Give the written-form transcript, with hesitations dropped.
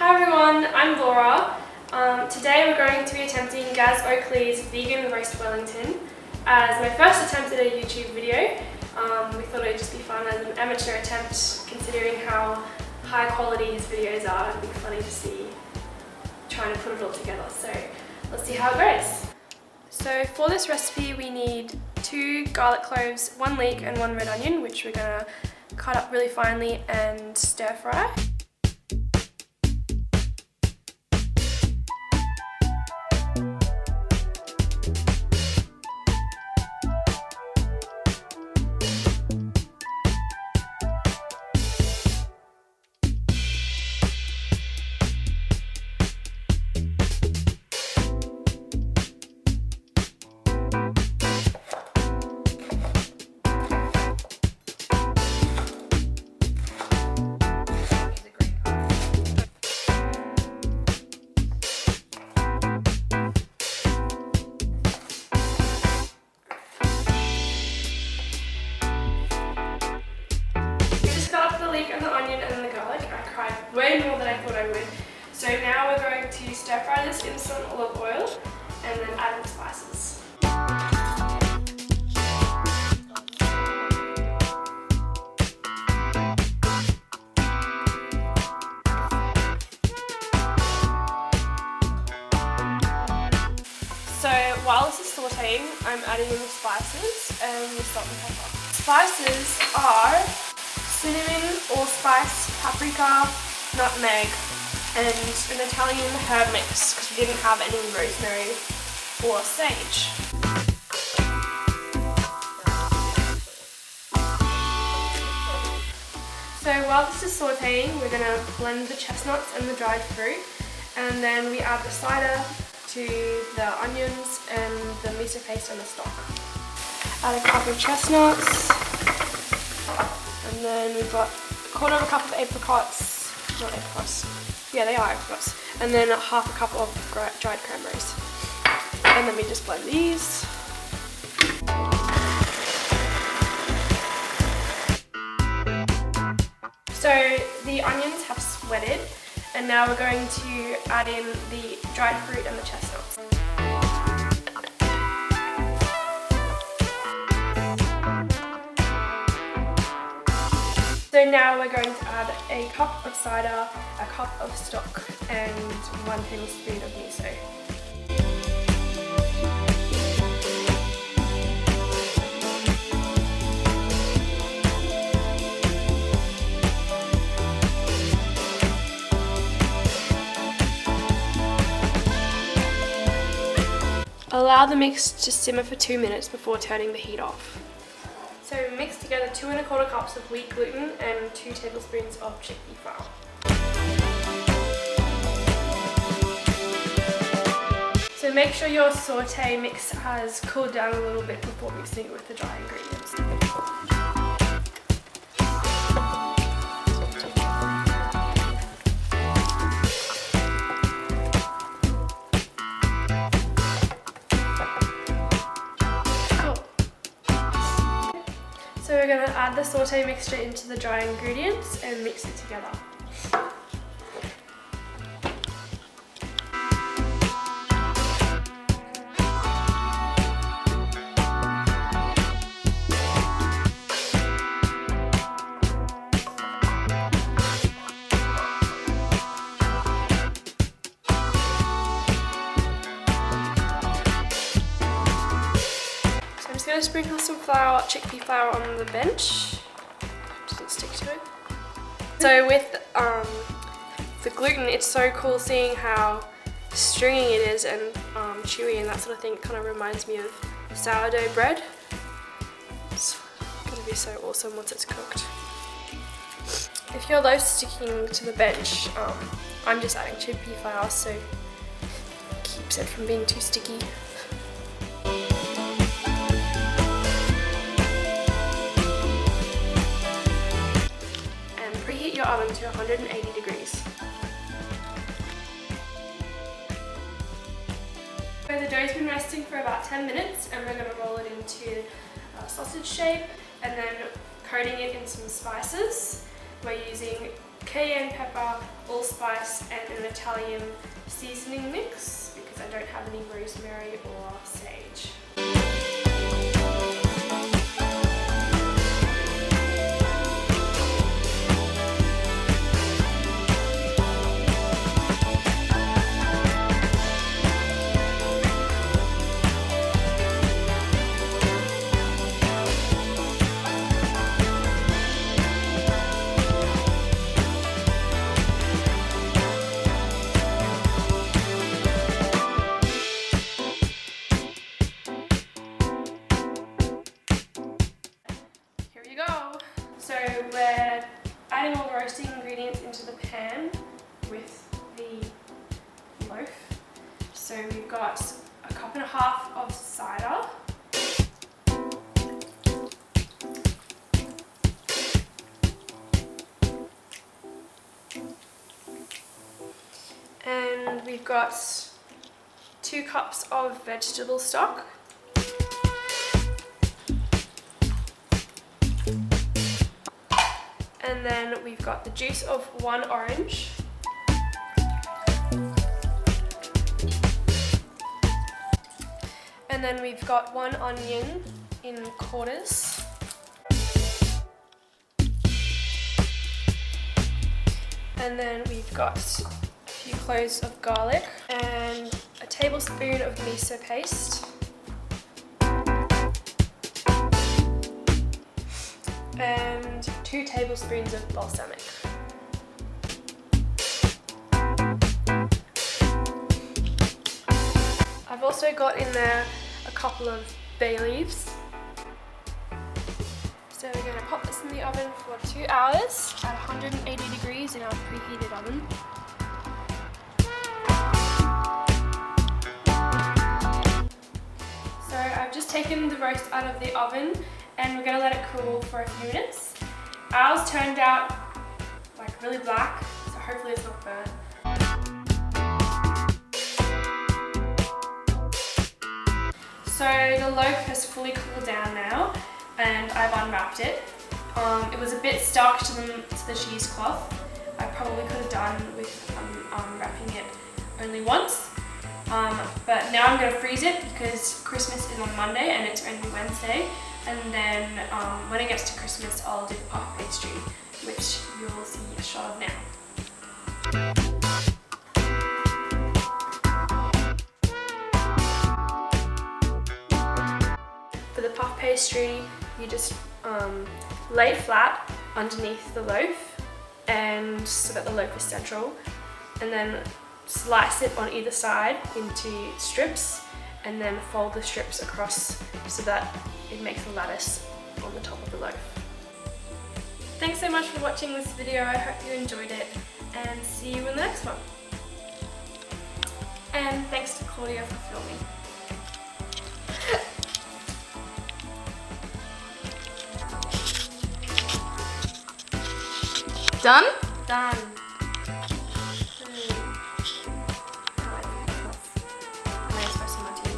Hi everyone, I'm Laura. Today we're going to be attempting Gaz Oakley's vegan roast Wellington as my first attempt at a YouTube video. We thought it would just be fun as an amateur attempt, considering how high quality his videos are. It'd be funny to see trying to put it all together. So let's see how it goes. So for this recipe we need 2 garlic cloves, 1 leek and 1 red onion, which we're going to cut up really finely and stir fry. And the onion and the garlic. I cried way more than I thought I would. So now we're going to stir fry this in some olive oil and then add the spices. So while this is sauteing, I'm adding in the spices and the salt and pepper. Spices are cinnamon, allspice, paprika, nutmeg, and an Italian herb mix because we didn't have any rosemary or sage. So while this is sauteing, we're going to blend the chestnuts and the dried fruit, and then we add the cider to the onions and the miso paste and the stock. Add a cup of chestnuts. And then we've got 1/4 cup of apricots, not apricots, yeah they are apricots, and then 1/2 cup of dried cranberries. And then we just blend these. So the onions have sweated, and now we're going to add in the dried fruit and the chestnuts. So now we're going to add a cup of cider, a cup of stock, and 1 tablespoon of miso. Allow the mix to simmer for 2 minutes before turning the heat off. So mix together 2 1/4 cups of wheat gluten and 2 tablespoons of chickpea flour. So make sure your sauté mix has cooled down a little bit before mixing it with the dry ingredients. So we're going to add the sauté mixture into the dry ingredients and mix it together. I'm just going to sprinkle some flour, chickpea flour on the bench. Doesn't stick to it. So with the gluten, it's so cool seeing how stringy it is and chewy and that sort of thing. It kind of reminds me of sourdough bread. It's going to be so awesome once it's cooked. If your loaf's sticking to the bench, I'm just adding chickpea flour so it keeps it from being too sticky. Your oven to 180 degrees. So the dough's been resting for about 10 minutes and we're going to roll it into a sausage shape and then coating it in some spices. We're using cayenne pepper, allspice and an Italian seasoning mix because I don't have any rosemary or sage. So we're adding all the roasting ingredients into the pan with the loaf. So we've got a cup and a half of cider, and we've got 2 cups of vegetable stock. And then we've got the juice of 1 orange. And then we've got 1 onion in quarters. And then we've got a few cloves of garlic and a tablespoon of miso paste. And 2 tablespoons of balsamic. I've also got in there a couple of bay leaves. So we're going to pop this in the oven for 2 hours at 180 degrees in our preheated oven. So I've just taken the roast out of the oven and we're going to let it cool for a few minutes. Ours turned out like really black, so hopefully it's not burnt. So the loaf has fully cooled down now and I've unwrapped it. It was a bit stuck to the cheesecloth. I probably could have done with wrapping it only once. But now I'm going to freeze it because Christmas is on Monday and it's only Wednesday. And then when it gets to Christmas, I'll do the puff pastry, which you'll see a shot of now. For the puff pastry, you just lay it flat underneath the loaf, and so that the loaf is central, and then slice it on either side into strips, and then fold the strips across so that it makes a lattice on the top of the loaf. Thanks so much for watching this video. I hope you enjoyed it, and see you in the next one. And thanks to Claudia for filming. Done? Done. Nice espresso martini.